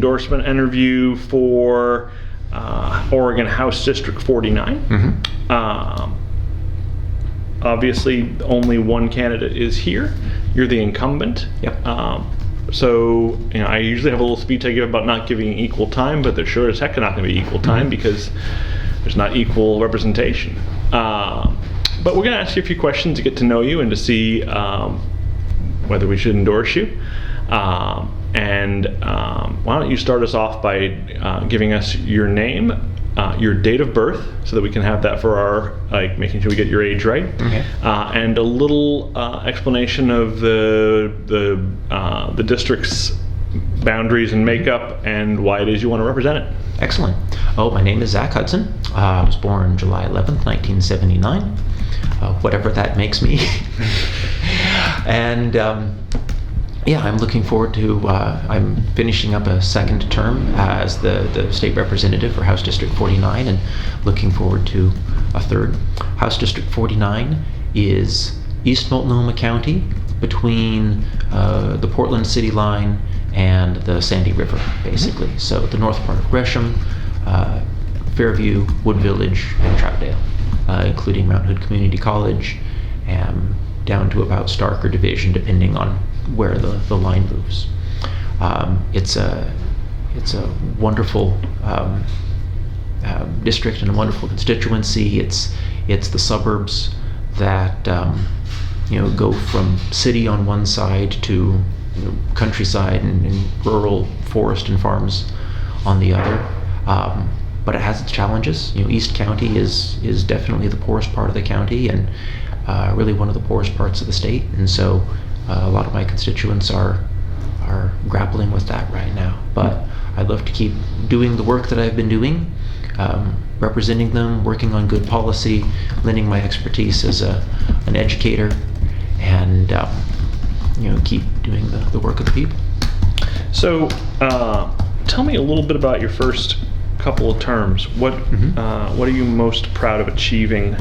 endorsement interview for Oregon House District 49. Obviously, only one candidate is here. You're the incumbent. Yep. So, I usually have a little speech I give about not giving equal time, but there sure as heck not going to be equal time because there's not equal representation. But we're going to ask you a few questions to get to know you and to see whether we should endorse you. Why don't you start us off by giving us your name, your date of birth, so that we can have that for our, making sure we get your age right, and a little explanation of the district's boundaries and makeup and why it is you want to represent it. Excellent. My name is Zach Hudson. I was born July 11th, 1979, whatever that makes me. And I'm looking forward to, I'm finishing up a second term as the state representative for House District 49 and looking forward to a third. House District 49 is East Multnomah County between the Portland city line and the Sandy River, basically. So the north part of Gresham, Fairview, Wood Village, and Troutdale, including Mount Hood Community College, and down to about Stark or Division, depending on where the line moves. It's a wonderful district and a wonderful constituency. It's the suburbs that go from city on one side to countryside and rural forest and farms on the other. But it has its challenges. East County is definitely the poorest part of the county and really one of the poorest parts of the state, and so a lot of my constituents are grappling with that right now. But I'd love to keep doing the work that I've been doing, representing them, working on good policy, lending my expertise as an educator, and keep doing the work of the people. So tell me a little bit about your first couple of terms. What are you most proud of achieving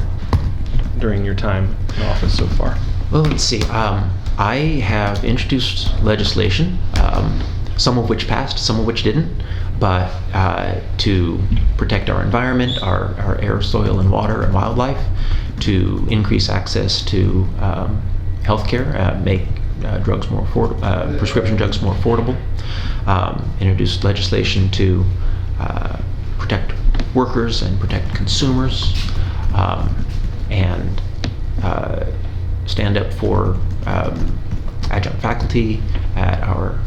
during your time in office so far? Well, let's see. I have introduced legislation, some of which passed, some of which didn't, but to protect our environment, our air, soil, and water, and wildlife, to increase access to healthcare, make drugs more affordable, prescription drugs more affordable, introduced legislation to protect workers and protect consumers, and stand up for adjunct faculty at our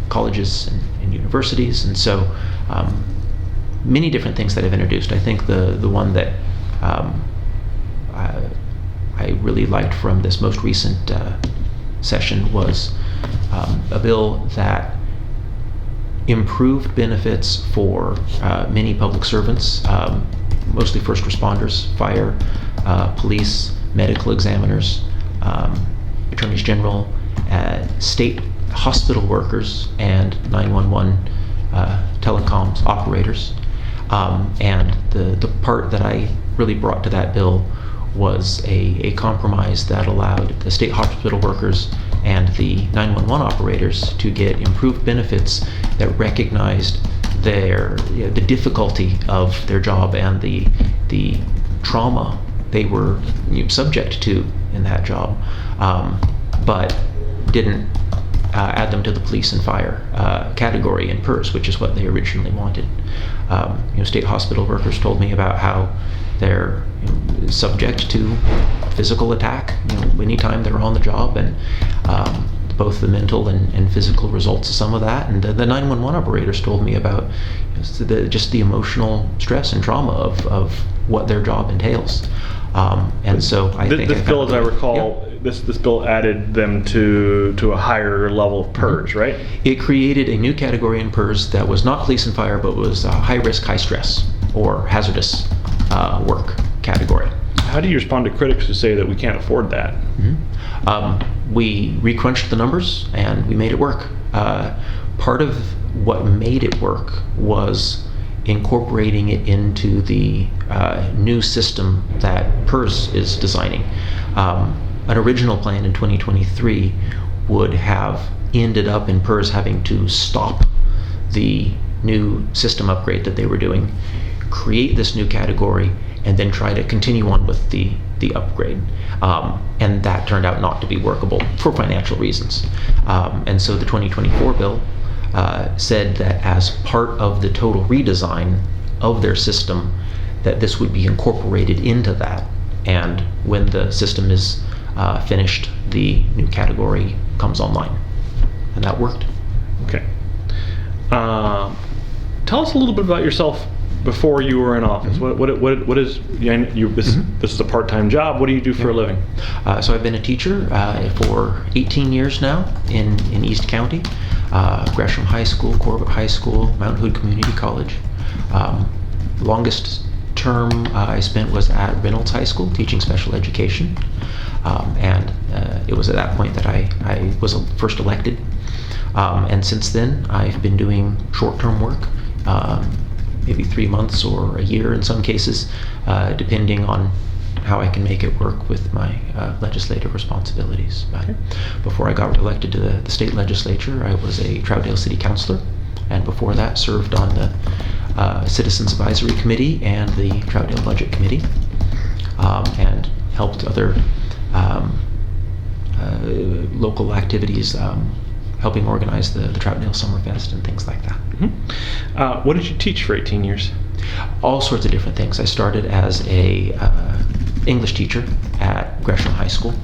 colleges and universities, and so many different things that I've introduced. I think the one that I really liked from this most recent session was a bill that improved benefits for many public servants, mostly first responders, fire, police, medical examiners, attorneys general, state hospital workers, and 911 telecoms operators. And the part that I really brought to that bill was a compromise that allowed the state hospital workers and the 911 operators to get improved benefits that recognized the difficulty of their job and the trauma they were subject to in that job, but didn't add them to the police and fire category in PERS, which is what they originally wanted. State hospital workers told me about how they're subject to physical attack anytime they're on the job, and both the mental and physical results of some of that. And the 911 operators told me about just the emotional stress and trauma of what their job entails. And so I think this bill, as I recall, this bill added them to a higher level of PERS, right? It created a new category in PERS that was not police and fire, but was high risk, high stress, or hazardous work category. How do you respond to critics who say that we can't afford that? We recrunched the numbers and we made it work. Part of what made it work was incorporating it into the new system that PERS is designing. An original plan in 2023 would have ended up in PERS having to stop the new system upgrade that they were doing, create this new category, and then try to continue on with the upgrade. And that turned out not to be workable for financial reasons. And so the 2024 bill said that as part of the total redesign of their system, that this would be incorporated into that. And when the system is finished, the new category comes online. And that worked. Okay. Tell us a little bit about yourself before you were in office. What is this is a part-time job. What do you do for a living? So I've been a teacher for 18 years now in East County, Gresham High School, Corbett High School, Mount Hood Community College. Longest term I spent was at Reynolds High School teaching special education, and it was at that point that I was first elected. And since then, I've been doing short-term work, maybe 3 months or a year in some cases, depending on how I can make it work with my legislative responsibilities. But before I got elected to the state legislature, I was a Troutdale City Councilor, and before that served on the Citizens Advisory Committee and the Troutdale Budget Committee, and helped other local activities, helping organize the Troutdale Summerfest and things like that. What did you teach for 18 years? All sorts of different things. I started as a English teacher at Gresham High School.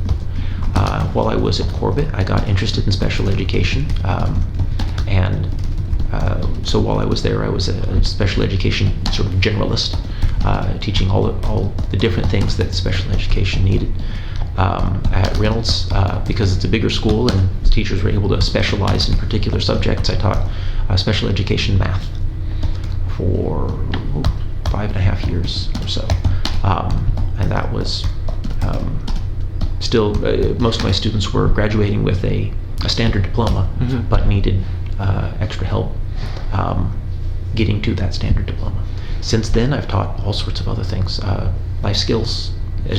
While I was at Corbett, I got interested in special education, and so while I was there, I was a special education sort of generalist, teaching all the different things that special education needed. At Reynolds, because it's a bigger school and teachers were able to specialize in particular subjects, I taught special education math for 5.5 years or so. And that was still, most of my students were graduating with a standard diploma, but needed extra help getting to that standard diploma. Since then, I've taught all sorts of other things, life skills,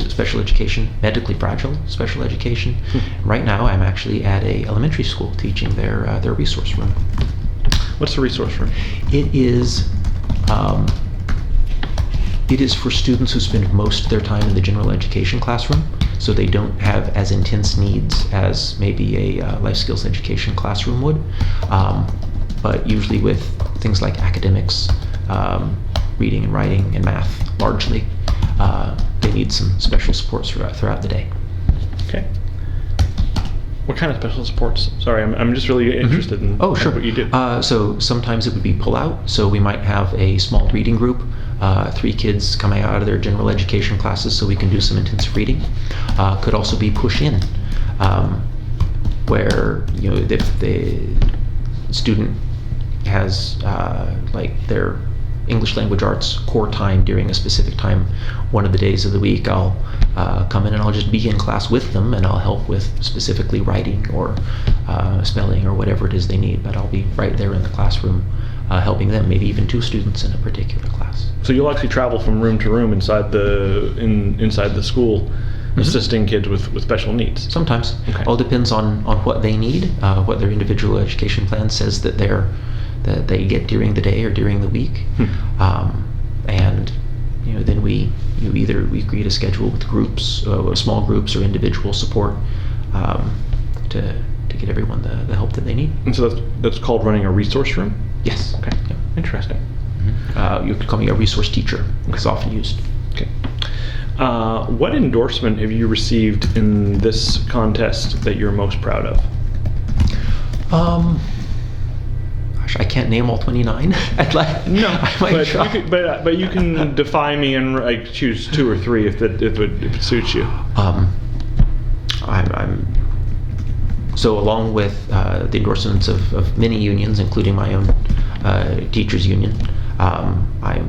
special education, medically fragile special education. Right now, I'm actually at a elementary school teaching their resource room. What's the resource room? It is for students who spend most of their time in the general education classroom, so they don't have as intense needs as maybe a life skills education classroom would, but usually with things like academics, reading and writing and math largely. They need some special supports throughout the day. Okay. What kind of special supports? Sorry, I'm just really interested in sure. what you do. So sometimes it would be pull out. So we might have a small reading group, 3 kids coming out of their general education classes, so we can do some intensive reading. Could also be push in, where if the student has like their English language arts core time during a specific time, one of the days of the week, I'll come in and I'll just be in class with them, and I'll help with specifically writing or spelling or whatever it is they need, but I'll be right there in the classroom helping them, maybe even 2 students in a particular class. So you'll actually travel from room to room inside the school, assisting kids with special needs? Sometimes. Okay. All depends on what they need, what their individual education plan says that they get during the day or during the week. And then we create a schedule with groups, small groups or individual support, to get everyone the help that they need. And so that's called running a resource room? Yes. Okay. Yep. Interesting. You could call me a resource teacher. It's often used. Okay. What endorsement have you received in this contest that you're most proud of? I can't name all 29. I might try. But you can defy me and choose 2 or 3 if it suits you. I'm so along with the endorsements of many unions, including my own teachers union. I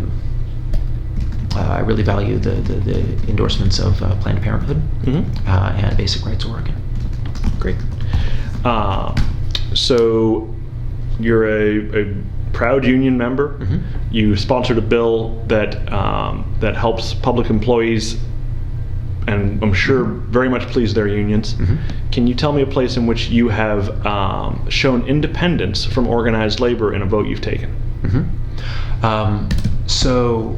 really value the endorsements of Planned Parenthood and Basic Rights Oregon. Great. So you're a proud union member. You sponsored a bill that helps public employees and I'm sure very much please their unions. Can you tell me a place in which you have shown independence from organized labor in a vote you've taken? So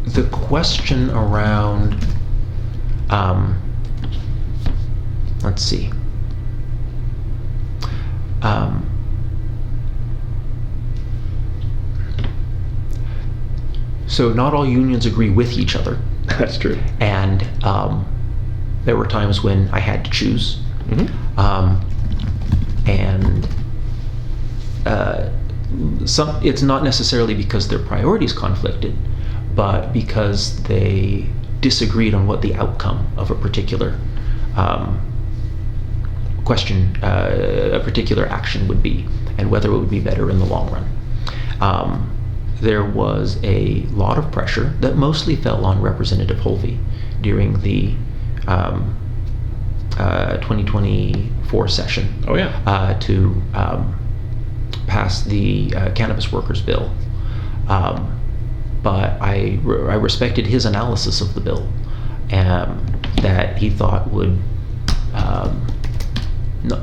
the question around, let's see. So not all unions agree with each other. That's true. And there were times when I had to choose. And it's not necessarily because their priorities conflicted, but because they disagreed on what the outcome of a particular question, a particular action would be, and whether it would be better in the long run. There was a lot of pressure that mostly fell on Representative Holvey during the 2024 session. Oh yeah. To pass the cannabis workers bill. But I respected his analysis of the bill, that he thought would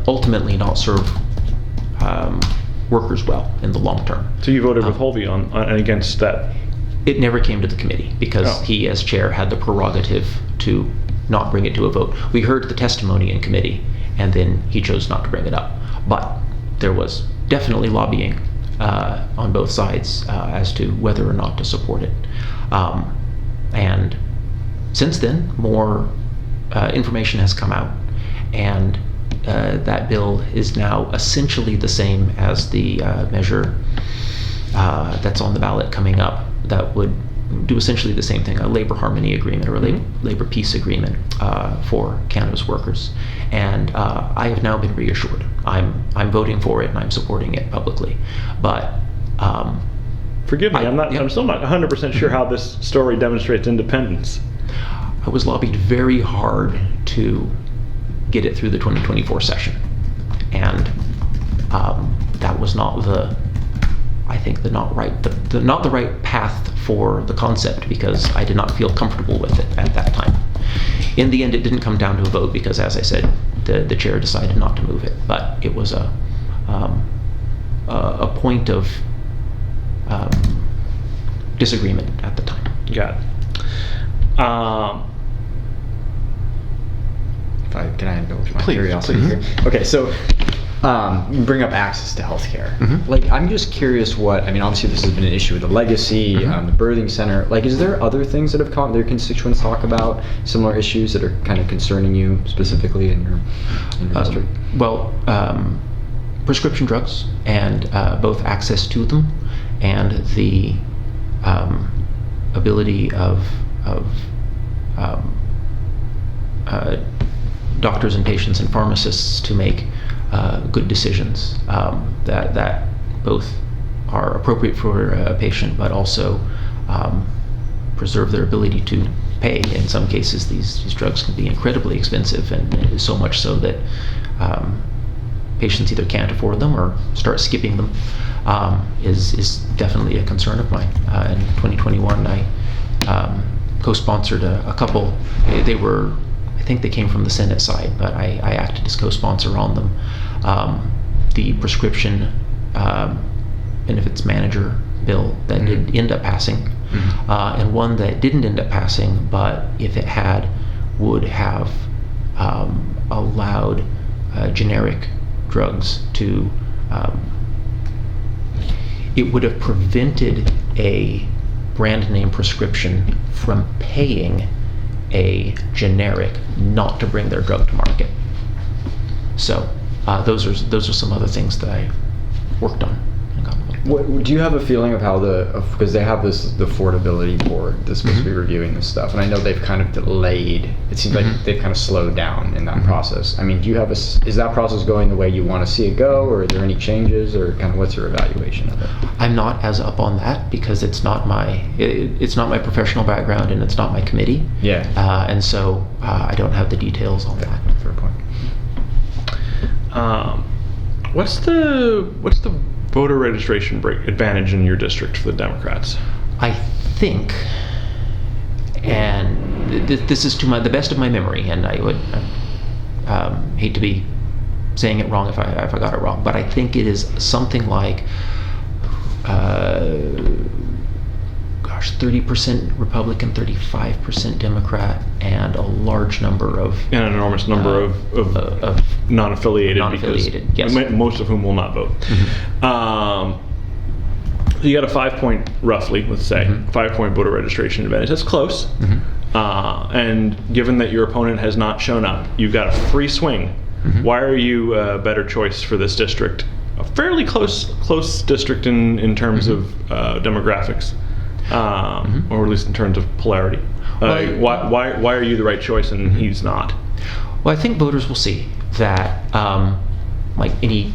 ultimately not serve workers well in the long term. So you voted with Holvey on against that? It never came to the committee because he, as chair, had the prerogative to not bring it to a vote. We heard the testimony in committee, and then he chose not to bring it up. But there was definitely lobbying on both sides as to whether or not to support it. And since then, more information has come out, and that bill is now essentially the same as the measure that's on the ballot coming up that would do essentially the same thing, a labor harmony agreement or a labor peace agreement for cannabis workers. And I have now been reassured. I'm voting for it and I'm supporting it publicly. But forgive me, I'm still not 100% sure how this story demonstrates independence. I was lobbied very hard to get it through the 2024 session, and that was not the right path for the concept, because I did not feel comfortable with it at that time. In the end, it didn't come down to a vote because, as I said, the chair decided not to move it. But it was a point of disagreement at the time. Got it. Can I indulge my Please, curiosity please. here? Okay, so you bring up access to healthcare. Like, I'm just curious obviously this has been an issue with the legacy, the birthing center. Like, is there other things that have come, their constituents talk about, similar issues that are kind of concerning you specifically in your district? Well, prescription drugs and both access to them and the ability of doctors and patients and pharmacists to make good decisions that both are appropriate for a patient, but also preserve their ability to pay. In some cases, these drugs can be incredibly expensive, and so much so that patients either can't afford them or start skipping them. Is definitely a concern of mine. In 2021, I co-sponsored a couple. They were, I think they came from the Senate side, but I acted as co-sponsor on them. The prescription benefits manager bill that did end up passing, and one that didn't end up passing, but if it had, would have allowed generic drugs to, it would have prevented a brand name prescription from paying a generic not to bring their drug to market. So those are some other things that I worked on. What, do you have a feeling of how because they have the affordability board that's supposed to be reviewing this stuff, and I know they've kind of delayed, it seems like they've kind of slowed down in that process. I mean, do you have is that process going the way you want to see it go, or are there any changes, or kind of what's your evaluation of it? I'm not as up on that because it's not my professional background and it's not my committee. Yeah. And so I don't have the details on that. Fair point. What's the voter registration advantage in your district for the Democrats? I think, and this is to the best of my memory, and I would hate to be saying it wrong if I got it wrong, but I think it is something like 30% Republican, 35% Democrat, and a large number of And an enormous number of non-affiliated, non-affiliated, because yes. most of whom will not vote. So you got a 5-point, roughly, let's say, 5-point voter registration advantage. That's close. And given that your opponent has not shown up, you've got a free swing. Why are you a better choice for this district? A fairly close district in terms of demographics, or at least in terms of polarity. Why are you the right choice and he's not? Well, I think voters will see that, like any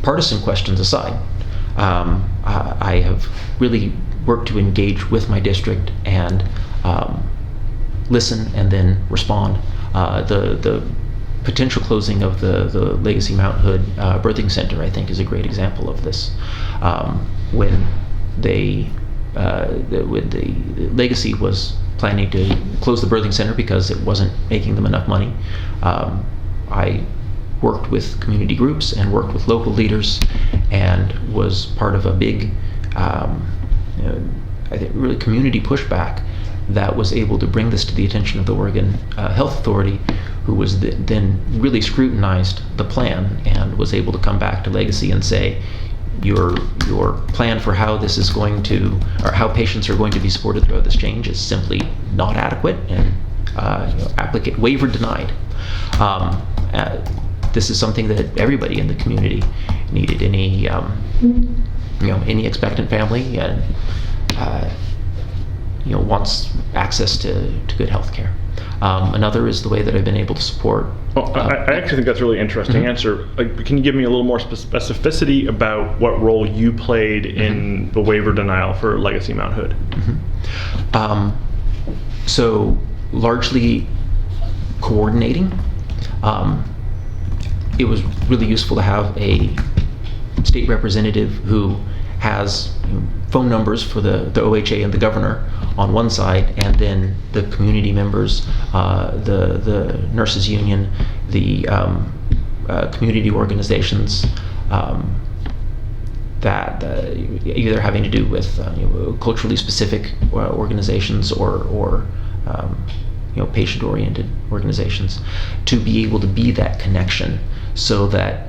partisan questions aside, I have really worked to engage with my district and listen and then respond. The potential closing of the Legacy Mount Hood Birthing Center, I think, is a great example of this. When the Legacy was planning to close the birthing center because it wasn't making them enough money, I worked with community groups and worked with local leaders and was part of a big, I think, really community pushback that was able to bring this to the attention of the Oregon Health Authority, who was then really scrutinized the plan and was able to come back to Legacy and say, your plan for how this is going to, or how patients are going to be supported throughout this change is simply not adequate, and applicant waiver denied. This is something that everybody in the community needed. Any expectant family and wants access to good health care. Another is the way that I've been able to support. I actually think that's a really interesting answer. Can you give me a little more specificity about what role you played in the waiver denial for Legacy Mount Hood? So largely coordinating. It was really useful to have a state representative who has phone numbers for the OHA and the governor on one side, and then the community members, the nurses union, the community organizations that either having to do with culturally specific organizations or patient-oriented organizations, to be able to be that connection so that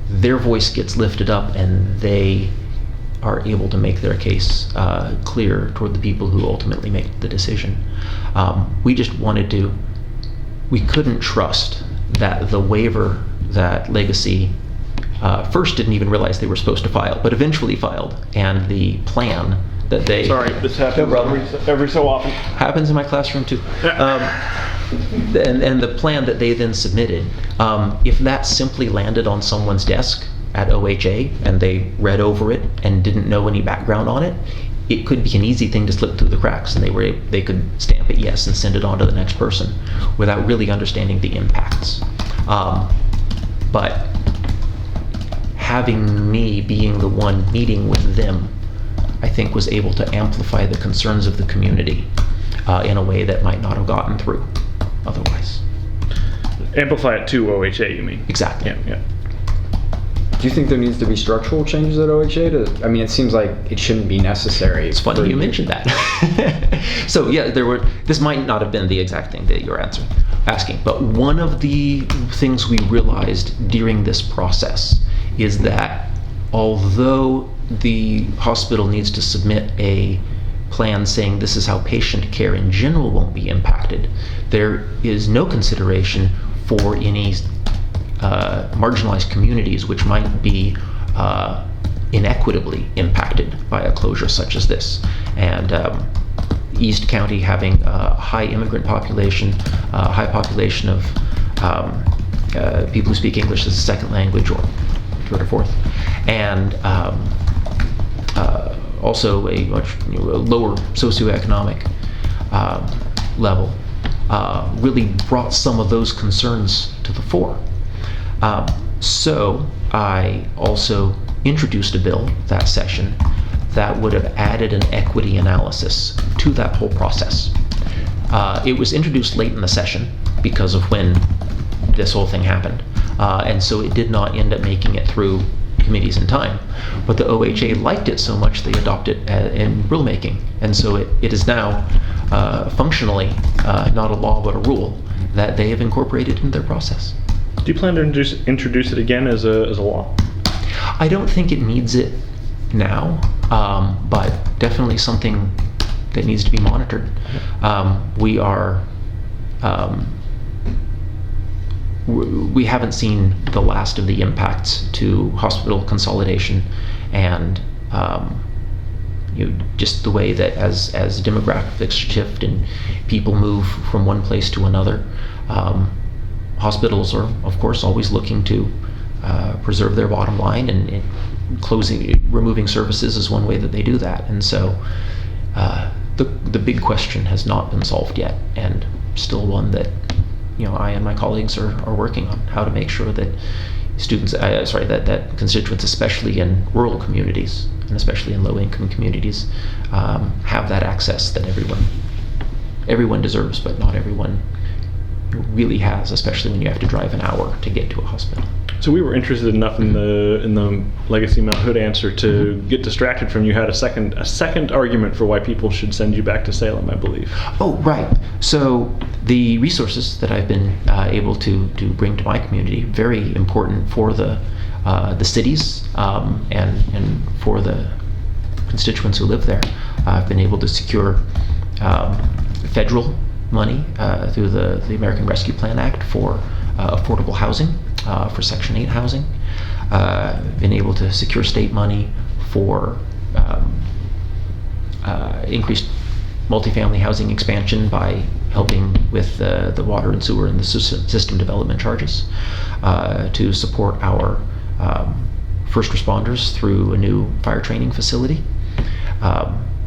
their voice gets lifted up and they are able to make their case clear toward the people who ultimately make the decision. We just we couldn't trust that the waiver that Legacy first didn't even realize they were supposed to file, but eventually filed, and the plan that they... Sorry, this happens every so often. Happens in my classroom too. And the plan that they then submitted, if that simply landed on someone's desk at OHA and they read over it and didn't know any background on it, it could be an easy thing to slip through the cracks, and they could stamp it yes and send it on to the next person without really understanding the impacts. But having me being the one meeting with them, I think, was able to amplify the concerns of the community in a way that might not have gotten through otherwise. Amplify it to OHA, you mean? Exactly. Yeah. Do you think there needs to be structural changes at OHA? It seems like it shouldn't be necessary. It's funny you mentioned that. So yeah, this might not have been the exact thing that you're asking, but one of the things we realized during this process is that although the hospital needs to submit a plan saying this is how patient care in general won't be impacted, there is no consideration for any marginalized communities which might be inequitably impacted by a closure such as this. And East County having a high immigrant population, high population of people who speak English as a second language or third or fourth, and also a much lower socioeconomic level, really brought some of those concerns to the fore. So I also introduced a bill that session that would have added an equity analysis to that whole process. It was introduced late in the session because of when this whole thing happened, and so it did not end up making it through committees in time. But the OHA liked it so much they adopted it in rulemaking, and so it is now functionally not a law but a rule that they have incorporated into their process. Do you plan to introduce it again as a law? I don't think it needs it now, but definitely something that needs to be monitored. We haven't seen the last of the impacts to hospital consolidation, and just the way that as demographics shift and people move from one place to another, hospitals are of course always looking to preserve their bottom line, and removing services is one way that they do that. And so the big question has not been solved yet, and still one that I and my colleagues are working on, how to make sure that that constituents, especially in rural communities and especially in low-income communities, have that access that everyone deserves, but not everyone really has, especially when you have to drive an hour to get to a hospital. So we were interested enough in the Legacy Mount Hood answer to get distracted from you had a second argument for why people should send you back to Salem, I believe. Oh, right. So the resources that I've been able to bring to my community, very important for the cities and for the constituents who live there. I've been able to secure federal money through the American Rescue Plan Act for affordable housing, for Section 8 housing. Been able to secure state money for increased multifamily housing expansion by helping with the water and sewer and the system development charges, to support our first responders through a new fire training facility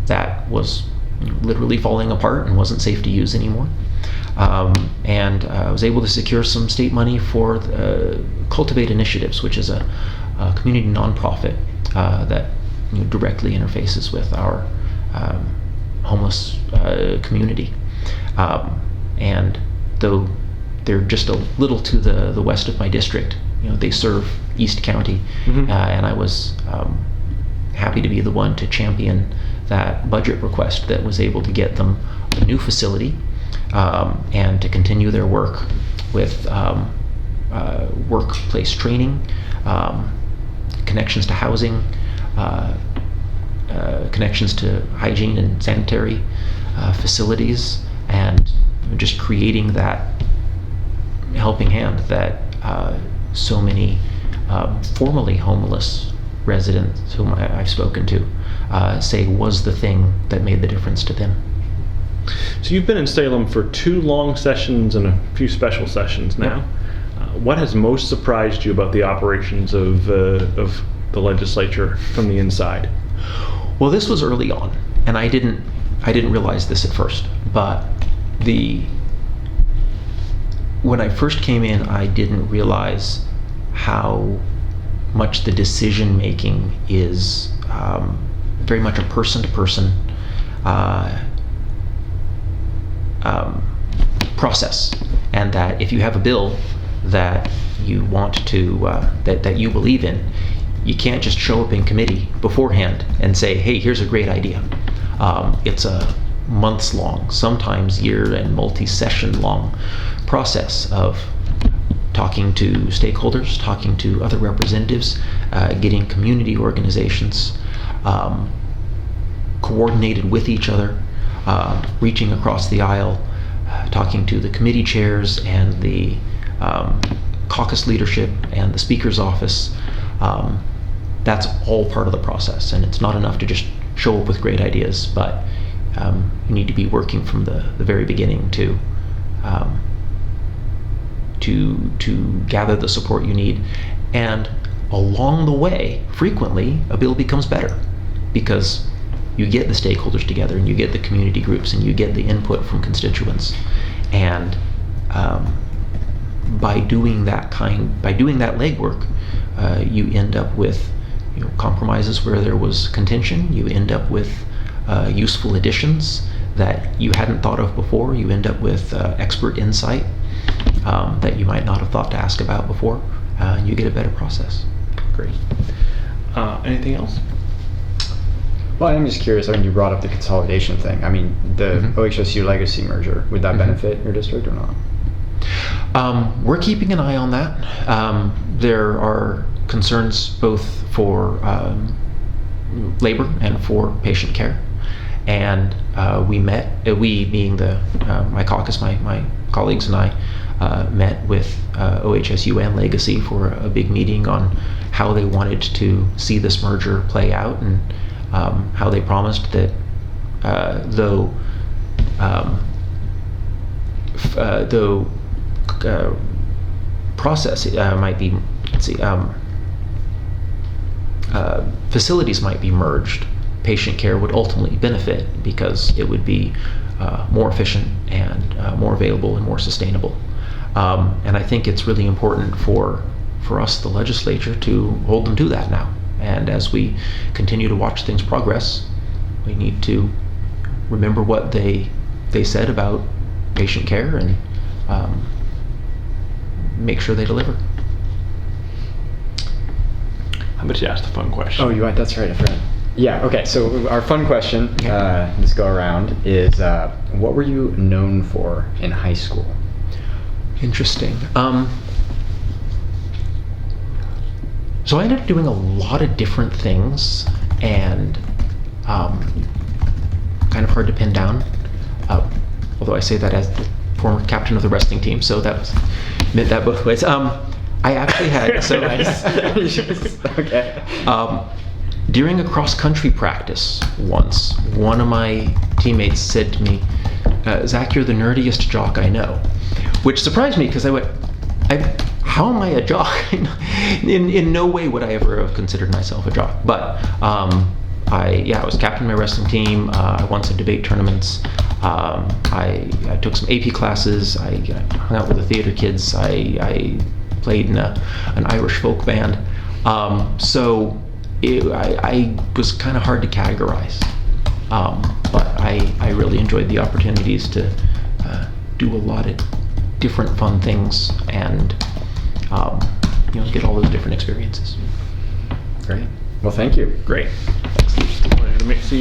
that was literally falling apart and wasn't safe to use anymore. And I was able to secure some state money for Cultivate Initiatives, which is a community nonprofit that directly interfaces with our homeless community. And though they're just a little to the west of my district, they serve East County, and I was happy to be the one to champion that budget request that was able to get them a new facility, and to continue their work with workplace training, connections to housing, connections to hygiene and sanitary facilities, and just creating that helping hand that so many formerly homeless residents whom I've spoken to say was the thing that made the difference to them. So you've been in Salem for 2 long sessions and a few special sessions now. What has most surprised you about the operations of the legislature from the inside? Well, this was early on, and I didn't realize this at first. But when I first came in, I didn't realize how much the decision making is very much a person-to-person process, and that if you have a bill that you want to that you believe in, you can't just show up in committee beforehand and say, hey, here's a great idea. It's a months long, sometimes year and multi-session long process of talking to stakeholders, talking to other representatives, getting community organizations coordinated with each other, reaching across the aisle, talking to the committee chairs and the caucus leadership and the Speaker's office. That's all part of the process, and it's not enough to just show up with great ideas, but you need to be working from the very beginning to gather the support you need. And along the way, frequently, a bill becomes better because you get the stakeholders together and you get the community groups and you get the input from constituents. And by doing that legwork, you end up with compromises where there was contention. You end up with useful additions that you hadn't thought of before. You end up with expert insight that you might not have thought to ask about before. And you get a better process. Great. Anything else? Well, I'm just curious. I mean, you brought up the consolidation thing. I mean, the Mhm. OHSU Legacy merger, would that Mhm. benefit your district or not? We're keeping an eye on that. There are concerns both for labor and for patient care. And we being my caucus, my colleagues and I, met with OHSU and Legacy for a big meeting on how they wanted to see this merger play out, and how they promised that though process might be, facilities might be merged, patient care would ultimately benefit because it would be more efficient and more available and more sustainable. And I think it's really important for us, the legislature, to hold them to that now. And as we continue to watch things progress, we need to remember what they said about patient care and make sure they deliver. How about you ask the fun question? Oh, that's right, I forgot. Yeah, okay, so our fun question, Okay. this go around, is what were you known for in high school? Interesting. So I ended up doing a lot of different things, and kind of hard to pin down. Although I say that as the former captain of the wrestling team, so that meant that both ways. I actually had Okay. During a cross-country practice once, one of my teammates said to me, "Zach, you're the nerdiest jock I know," which surprised me because I went, how am I a jock? in no way would I ever have considered myself a jock. But I was captain of my wrestling team. I won some debate tournaments. I took some AP classes. I hung out with the theater kids. I played in an Irish folk band. So I was kind of hard to categorize. But I really enjoyed the opportunities to do a lot of different fun things and get all those different experiences. Great. Well, thank you. Great. Pleasure to see